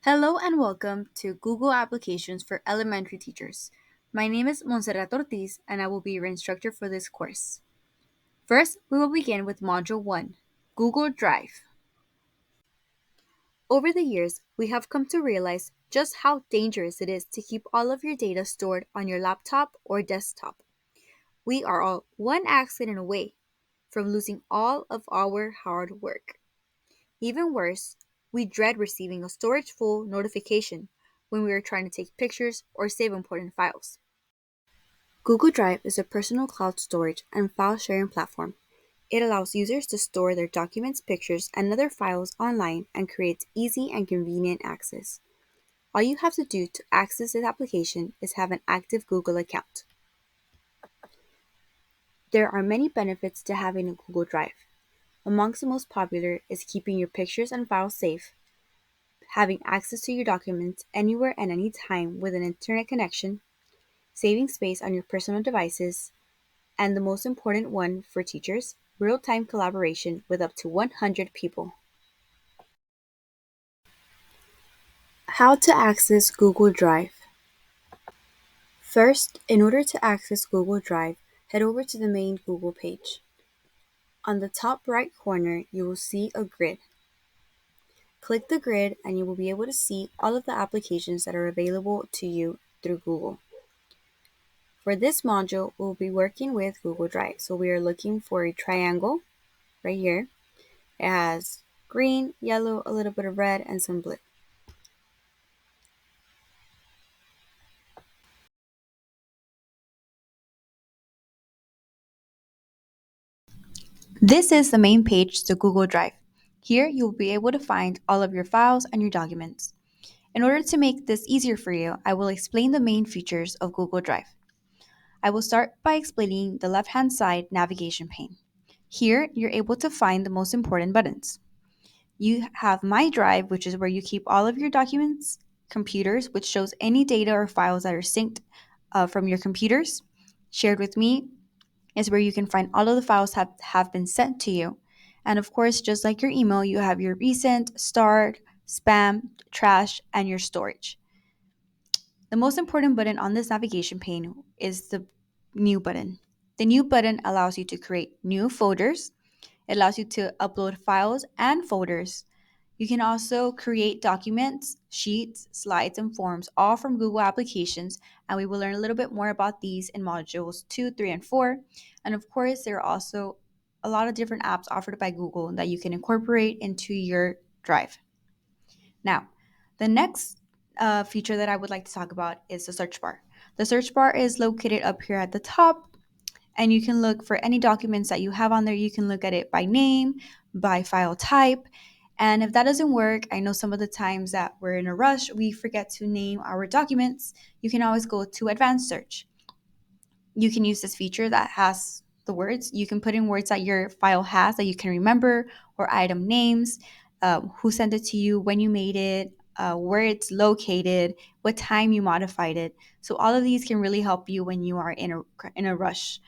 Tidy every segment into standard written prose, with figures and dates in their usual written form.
Hello and welcome to Google Applications for Elementary Teachers. My name is Monserrat Ortiz and I will be your instructor for this course. First, we will begin with Module 1, Google Drive. Over the years, we have come to realize just how dangerous it is to keep all of your data stored on your laptop or desktop. We are all one accident away from losing all of our hard work. Even worse, we dread receiving a storage full notification when we are trying to take pictures or save important files. Google Drive is a personal cloud storage and file sharing platform. It allows users to store their documents, pictures, and other files online and creates easy and convenient access. All you have to do to access this application is have an active Google account. There are many benefits to having a Google Drive. Amongst the most popular is keeping your pictures and files safe, having access to your documents anywhere and anytime with an internet connection, saving space on your personal devices, and the most important one for teachers, real-time collaboration with up to 100 people. How to access Google Drive. First, in order to access Google Drive, head over to the main Google page. On the top right corner, you will see a grid. Click the grid and you will be able to see all of the applications that are available to you through Google. For this module, we'll be working with Google Drive. So we are looking for a triangle right here. It has green, yellow, a little bit of red, and some blue. This is the main page to Google Drive. Here, you'll be able to find all of your files and your documents. In order to make this easier for you, I will explain the main features of Google Drive. I will start by explaining the left-hand side navigation pane. Here, you're able to find the most important buttons. You have My Drive, which is where you keep all of your documents, computers, which shows any data or files that are synced from your computers. Shared with Me is where you can find all of the files have been sent to you. And of course, just like your email, you have your recent, start, spam, trash, and your storage. The most important button on this navigation pane is the New button. The New button allows you to create new folders. It allows you to upload files and folders. You can also create documents, sheets, slides, and forms, all from Google Applications, and we will learn a little bit more about these in modules 2, 3, and 4. And of course, there are also a lot of different apps offered by Google that you can incorporate into your Drive. Now, the next feature that I would like to talk about is the search bar. The search bar is located up here at the top, and you can look for any documents that you have on there. You can look at it by name, by file type. And if that doesn't work, I know some of the times that we're in a rush, we forget to name our documents. You can always go to advanced search. You can use this feature that has the words. You can put in words that your file has that you can remember, or item names, who sent it to you, when you made it, where it's located, what time you modified it. So all of these can really help you when you are in a rush.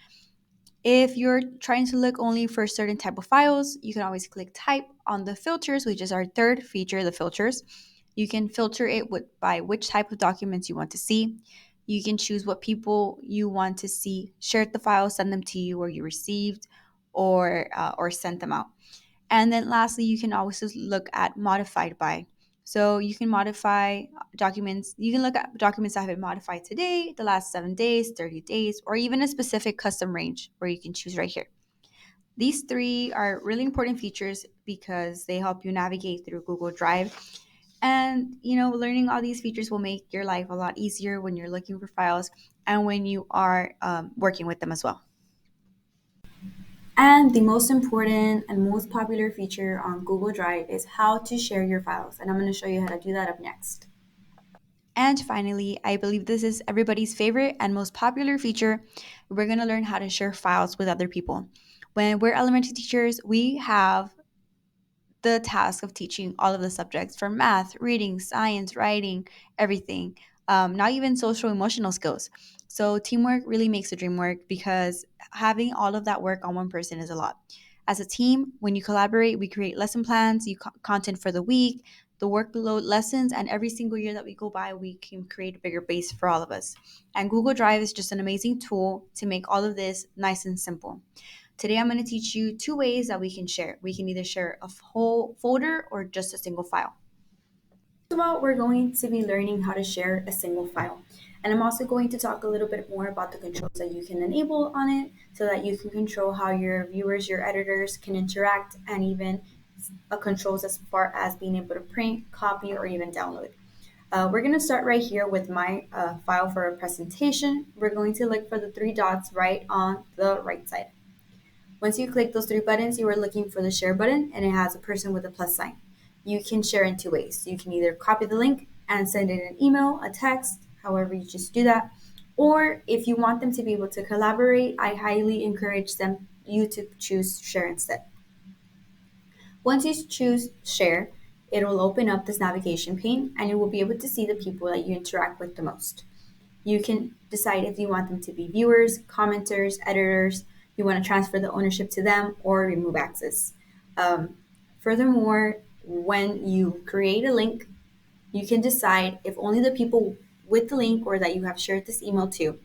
If you're trying to look only for certain type of files, you can always click type on the filters, which is our third feature, the filters. You can filter it by which type of documents you want to see. You can choose what people you want to see shared the files, send them to you, or you received, or sent them out. And then lastly, you can always just look at modified by. So you can modify documents. You can look at documents that have been modified today, the last 7 days, 30 days, or even a specific custom range where you can choose right here. These three are really important features because they help you navigate through Google Drive. And, learning all these features will make your life a lot easier when you're looking for files and when you are working with them as well. And the most important and most popular feature on Google Drive is how to share your files. And I'm going to show you how to do that up next. And finally, I believe this is everybody's favorite and most popular feature. We're going to learn how to share files with other people. When we're elementary teachers, we have the task of teaching all of the subjects from math, reading, science, writing, everything, not even social emotional skills. So teamwork really makes the dream work because having all of that work on one person is a lot. As a team, when you collaborate, we create lesson plans, content for the week, the workload lessens, and every single year that we go by, we can create a bigger base for all of us. And Google Drive is just an amazing tool to make all of this nice and simple. Today, I'm going to teach you 2 ways that we can share. We can either share a whole folder or just a single file. First of all, we're going to be learning how to share a single file. And I'm also going to talk a little bit more about the controls that you can enable on it so that you can control how your viewers, your editors can interact, and even controls as far as being able to print, copy, or even download. We're going to start right here with my file for a presentation. We're going to look for the 3 dots right on the right side. Once you click those 3 buttons, you are looking for the share button, and it has a person with a plus sign. You can share in 2 ways. You can either copy the link and send it an email, a text, however you just do that. Or if you want them to be able to collaborate, I highly encourage you to choose share instead. Once you choose share, it will open up this navigation pane, and you will be able to see the people that you interact with the most. You can decide if you want them to be viewers, commenters, editors, you want to transfer the ownership to them, or remove access. Furthermore, when you create a link, you can decide if only the people with the link or that you have shared this email to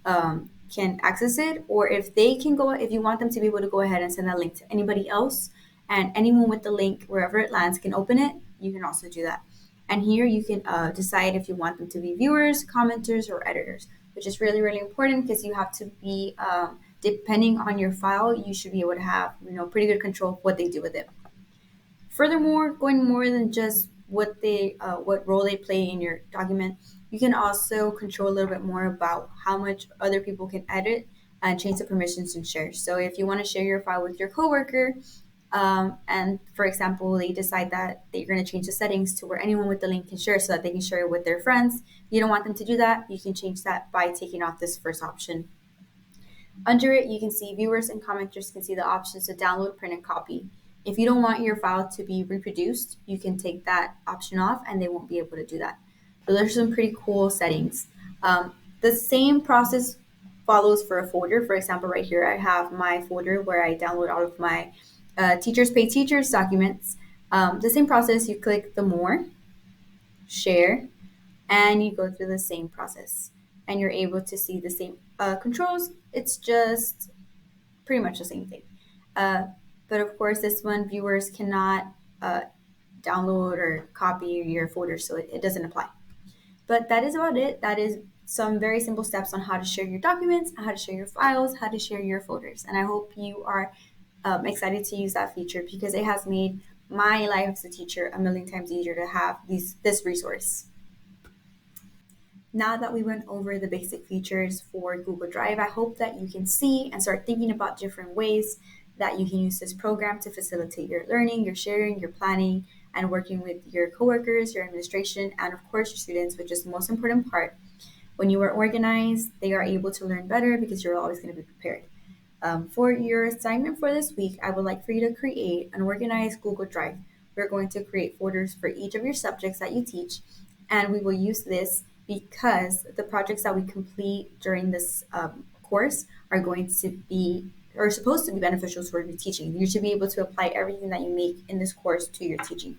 can access it, or if you want them to be able to go ahead and send that link to anybody else, and anyone with the link, wherever it lands, can open it, you can also do that. And here you can decide if you want them to be viewers, commenters, or editors, which is really, really important because you have to be, depending on your file, you should be able to have pretty good control of what they do with it. Furthermore, going more than just what role they play in your document, you can also control a little bit more about how much other people can edit and change the permissions and share. So if you want to share your file with your coworker, and for example, they decide that you're going to change the settings to where anyone with the link can share so that they can share it with their friends. You don't want them to do that. You can change that by taking off this first option. Under it, you can see viewers and commenters can see the options to download, print, and copy. If you don't want your file to be reproduced, you can take that option off and they won't be able to do that. So there's some pretty cool settings. The same process follows for a folder. For example, right here, I have my folder where I download all of my Teachers Pay Teachers documents. The same process, you click the more, share, and you go through the same process. And you're able to see the same controls. It's just pretty much the same thing. But of course, this one, viewers cannot download or copy your folder, so it doesn't apply. But that is about it. That is some very simple steps on how to share your documents, how to share your files, how to share your folders. And I hope you are excited to use that feature because it has made my life as a teacher a million times easier to have this resource. Now that we went over the basic features for Google Drive, I hope that you can see and start thinking about different ways that you can use this program to facilitate your learning, your sharing, your planning, and working with your coworkers, your administration, and of course your students, which is the most important part. When you are organized, they are able to learn better because you're always going to be prepared. For your assignment for this week, I would like for you to create an organized Google Drive. We're going to create folders for each of your subjects that you teach, and we will use this because the projects that we complete during this course are going to be or supposed to be beneficial for your teaching. You should be able to apply everything that you make in this course to your teaching.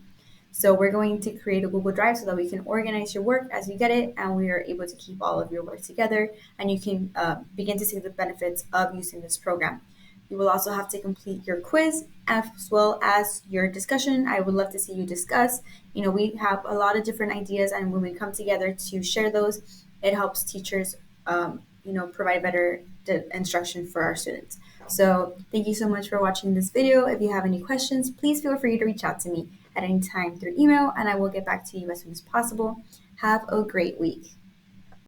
So we're going to create a Google Drive so that we can organize your work as you get it, and we are able to keep all of your work together, and you can begin to see the benefits of using this program. You will also have to complete your quiz as well as your discussion. I would love to see you discuss. We have a lot of different ideas, and when we come together to share those, it helps teachers, provide better instruction for our students. So thank you so much for watching this video. If you have any questions, please feel free to reach out to me at any time through email, and I will get back to you as soon as possible. Have a great week.